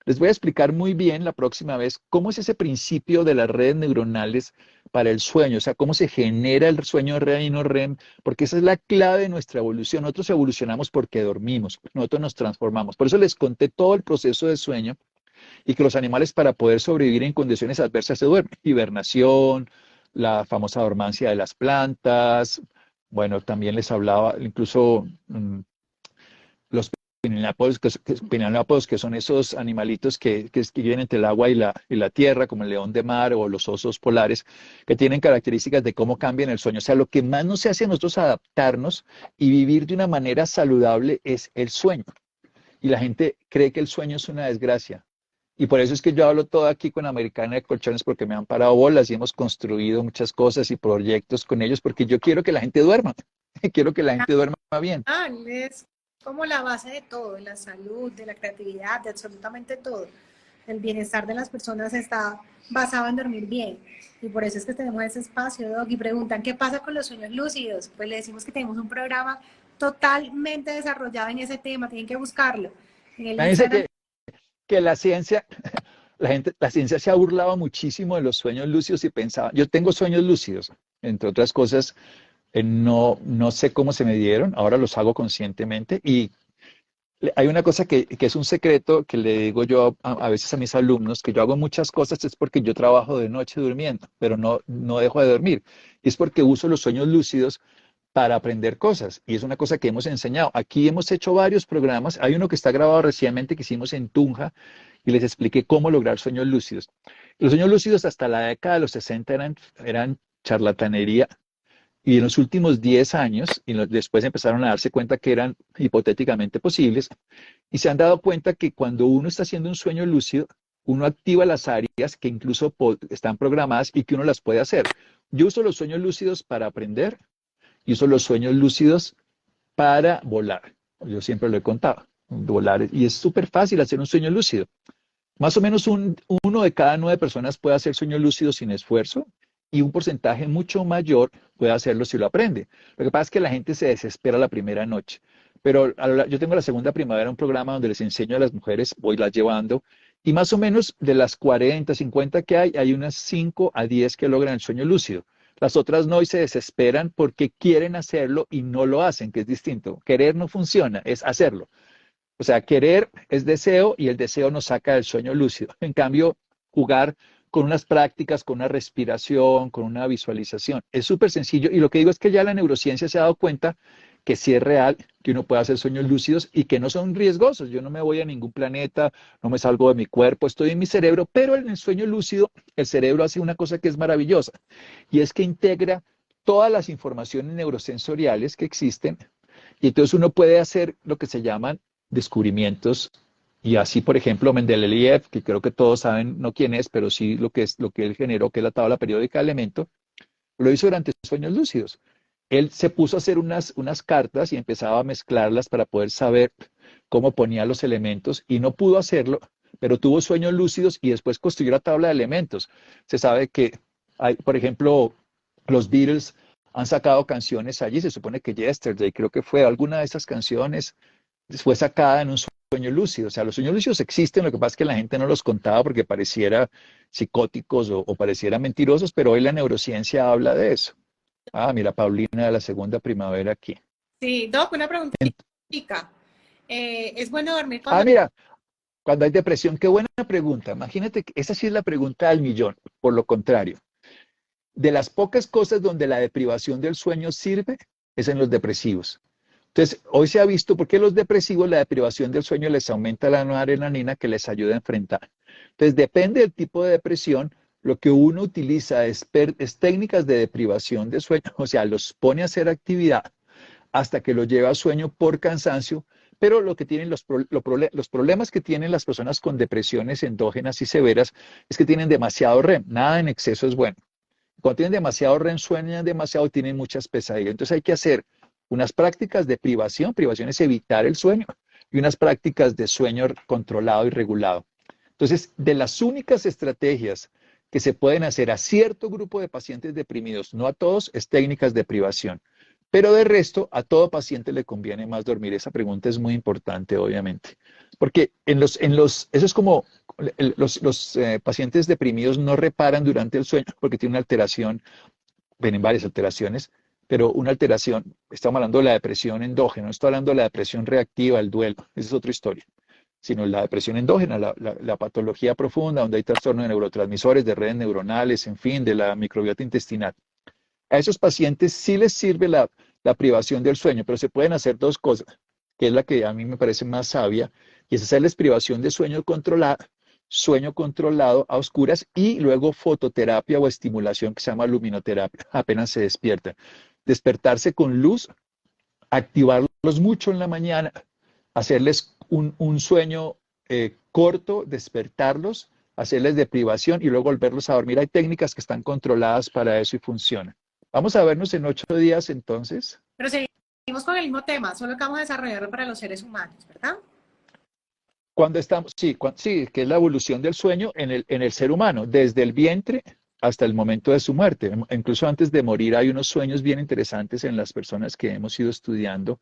Les voy a explicar muy bien la próxima vez cómo es ese principio de las redes neuronales para el sueño, o sea, cómo se genera el sueño REM y no REM, porque esa es la clave de nuestra evolución. Nosotros evolucionamos porque dormimos, nosotros nos transformamos. Por eso les conté todo el proceso de sueño y que los animales para poder sobrevivir en condiciones adversas se duermen. Hibernación, la famosa dormancia de las plantas, bueno, también les hablaba incluso los pinalápodos, que son esos animalitos que viven entre el agua y la tierra, como el león de mar o los osos polares, que tienen características de cómo cambian el sueño. O sea, lo que más nos hace a nosotros adaptarnos y vivir de una manera saludable es el sueño. Y la gente cree que el sueño es una desgracia. Y por eso es que yo hablo todo aquí con Americana de Colchones, porque me han parado bolas y hemos construido muchas cosas y proyectos con ellos, porque yo quiero que la gente duerma. Quiero que la gente duerma bien. Es como la base de todo, de la salud, de la creatividad, de absolutamente todo. El bienestar de las personas está basado en dormir bien. Y por eso es que tenemos ese espacio, Doc, y preguntan qué pasa con los sueños lúcidos. Pues le decimos que tenemos un programa totalmente desarrollado en ese tema, tienen que buscarlo. En el Imagínense Instagram. que la ciencia, la ciencia se ha burlado muchísimo de los sueños lúcidos y pensaba, yo tengo sueños lúcidos, entre otras cosas, no sé cómo se me dieron, ahora los hago conscientemente y Hay una cosa que es un secreto que le digo yo a veces a mis alumnos, que yo hago muchas cosas es porque yo trabajo de noche durmiendo, pero no dejo de dormir. Y es porque uso los sueños lúcidos para aprender cosas. Y es una cosa que hemos enseñado. Aquí hemos hecho varios programas. Hay uno que está grabado recientemente que hicimos en Tunja y les expliqué cómo lograr sueños lúcidos. Los sueños lúcidos hasta la década de los 60 eran charlatanería y en los últimos 10 años, después empezaron a darse cuenta que eran hipotéticamente posibles, y se han dado cuenta que cuando uno está haciendo un sueño lúcido, uno activa las áreas que incluso están programadas y que uno las puede hacer. Yo uso los sueños lúcidos para aprender y uso los sueños lúcidos para volar. Yo siempre lo he contado, volar. Y es súper fácil hacer un sueño lúcido. Más o menos uno de cada 9 personas puede hacer sueños lúcidos sin esfuerzo y un porcentaje mucho mayor puede hacerlo si lo aprende. Lo que pasa es que la gente se desespera la primera noche. Pero yo tengo la segunda primavera un programa donde les enseño a las mujeres, voy las llevando, y más o menos de las 40, 50 que hay unas 5 a 10 que logran el sueño lúcido. Las otras no y se desesperan porque quieren hacerlo y no lo hacen, que es distinto. Querer no funciona, es hacerlo. O sea, querer es deseo y el deseo nos saca del sueño lúcido. En cambio, jugar con unas prácticas, con una respiración, con una visualización, es súper sencillo. Y lo que digo es que ya la neurociencia se ha dado cuenta que sí es real, que uno puede hacer sueños lúcidos y que no son riesgosos. Yo no me voy a ningún planeta, no me salgo de mi cuerpo, estoy en mi cerebro, pero en el sueño lúcido el cerebro hace una cosa que es maravillosa y es que integra todas las informaciones neurosensoriales que existen y entonces uno puede hacer lo que se llaman descubrimientos. Y así, por ejemplo, Mendeleev, que creo que todos saben, no quién es, pero sí lo que es lo que él generó, que es la tabla periódica de elementos, lo hizo durante sueños lúcidos. Él se puso a hacer unas cartas y empezaba a mezclarlas para poder saber cómo ponía los elementos y no pudo hacerlo, pero tuvo sueños lúcidos y después construyó la tabla de elementos. Se sabe que hay, por ejemplo, los Beatles han sacado canciones allí, se supone que Yesterday, creo que fue alguna de esas canciones fue sacada en un sueño lúcido. O sea, los sueños lúcidos existen, lo que pasa es que la gente no los contaba porque pareciera psicóticos o pareciera mentirosos, pero hoy la neurociencia habla de eso. Ah, mira, Paulina de la segunda primavera aquí. Sí, Doc, una preguntita. ¿Es bueno dormir Ah, cuando... mira, cuando hay depresión, qué buena pregunta. Imagínate que esa sí es la pregunta del millón. Por lo contrario, de las pocas cosas donde la deprivación del sueño sirve, es en los depresivos. Entonces, hoy se ha visto por qué los depresivos la deprivación del sueño les aumenta la noradrenalina que les ayuda a enfrentar. Entonces, depende del tipo de depresión, lo que uno utiliza es técnicas de deprivación de sueño, o sea, los pone a hacer actividad hasta que lo lleva a sueño por cansancio, pero lo que tienen los problemas que tienen las personas con depresiones endógenas y severas es que tienen demasiado REM, nada en exceso es bueno. Cuando tienen demasiado REM, sueñan demasiado, tienen muchas pesadillas. Entonces hay que hacer unas prácticas de privación, privación es evitar el sueño, y unas prácticas de sueño controlado y regulado. Entonces, de las únicas estrategias que se pueden hacer a cierto grupo de pacientes deprimidos, no a todos, es técnicas de privación. Pero de resto, a todo paciente le conviene más dormir. Esa pregunta es muy importante, obviamente. Porque eso es como los pacientes deprimidos no reparan durante el sueño porque tienen una alteración, vienen varias alteraciones, pero una alteración, estamos hablando de la depresión endógena, no estoy hablando de la depresión reactiva, el duelo, esa es otra historia, sino la depresión endógena, la patología profunda, donde hay trastornos de neurotransmisores, de redes neuronales, en fin, de la microbiota intestinal. A esos pacientes sí les sirve la privación del sueño, pero se pueden hacer dos cosas, que es la que a mí me parece más sabia, y es hacerles privación de sueño controlado a oscuras y luego fototerapia o estimulación que se llama luminoterapia, apenas se despiertan. Despertarse con luz, activarlos mucho en la mañana, hacerles un sueño corto, despertarlos, hacerles deprivación y luego volverlos a dormir. Hay técnicas que están controladas para eso y funcionan. Vamos a vernos en 8 días entonces. Pero seguimos con el mismo tema, solo que vamos a desarrollarlo para los seres humanos, ¿verdad? Cuando estamos, sí, que es la evolución del sueño en el ser humano, desde el vientre hasta el momento de su muerte. Incluso antes de morir hay unos sueños bien interesantes en las personas que hemos ido estudiando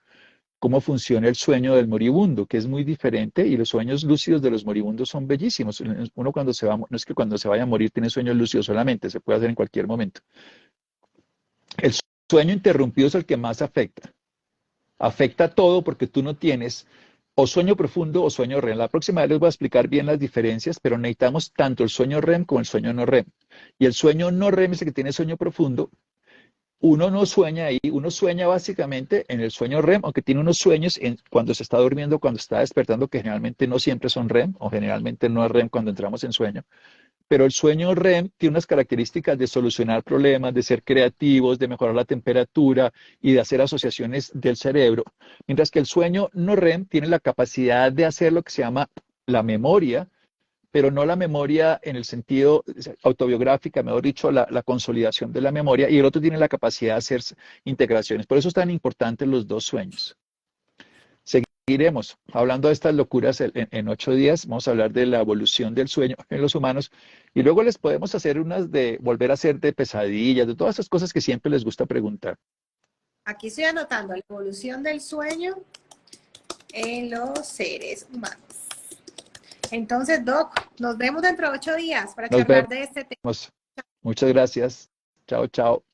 cómo funciona el sueño del moribundo, que es muy diferente, y los sueños lúcidos de los moribundos son bellísimos. Uno cuando se va, no es que cuando se vaya a morir tiene sueños lúcidos solamente, se puede hacer en cualquier momento. El sueño interrumpido es el que más afecta. Afecta todo porque tú no tienes o sueño profundo o sueño REM. La próxima vez les voy a explicar bien las diferencias, pero necesitamos tanto el sueño REM como el sueño no REM. Y el sueño no REM es el que tiene sueño profundo. Uno no sueña ahí, uno sueña básicamente en el sueño REM, aunque tiene unos sueños cuando se está durmiendo, cuando está despertando, que generalmente no siempre son REM, o generalmente no es REM cuando entramos en sueño. Pero el sueño REM tiene unas características de solucionar problemas, de ser creativos, de mejorar la temperatura y de hacer asociaciones del cerebro, mientras que el sueño no REM tiene la capacidad de hacer lo que se llama la memoria, pero no la memoria en el sentido autobiográfica, mejor dicho, la consolidación de la memoria, y el otro tiene la capacidad de hacer integraciones. Por eso es tan importante los dos sueños. Seguiremos hablando de estas locuras en 8 días. Vamos a hablar de la evolución del sueño en los humanos y luego les podemos hacer unas de volver a hacer de pesadillas, de todas esas cosas que siempre les gusta preguntar. Aquí estoy anotando la evolución del sueño en los seres humanos. Entonces, Doc, nos vemos dentro de 8 días para Nos charlar de este tema. vemos. Muchas gracias. Chao, chao.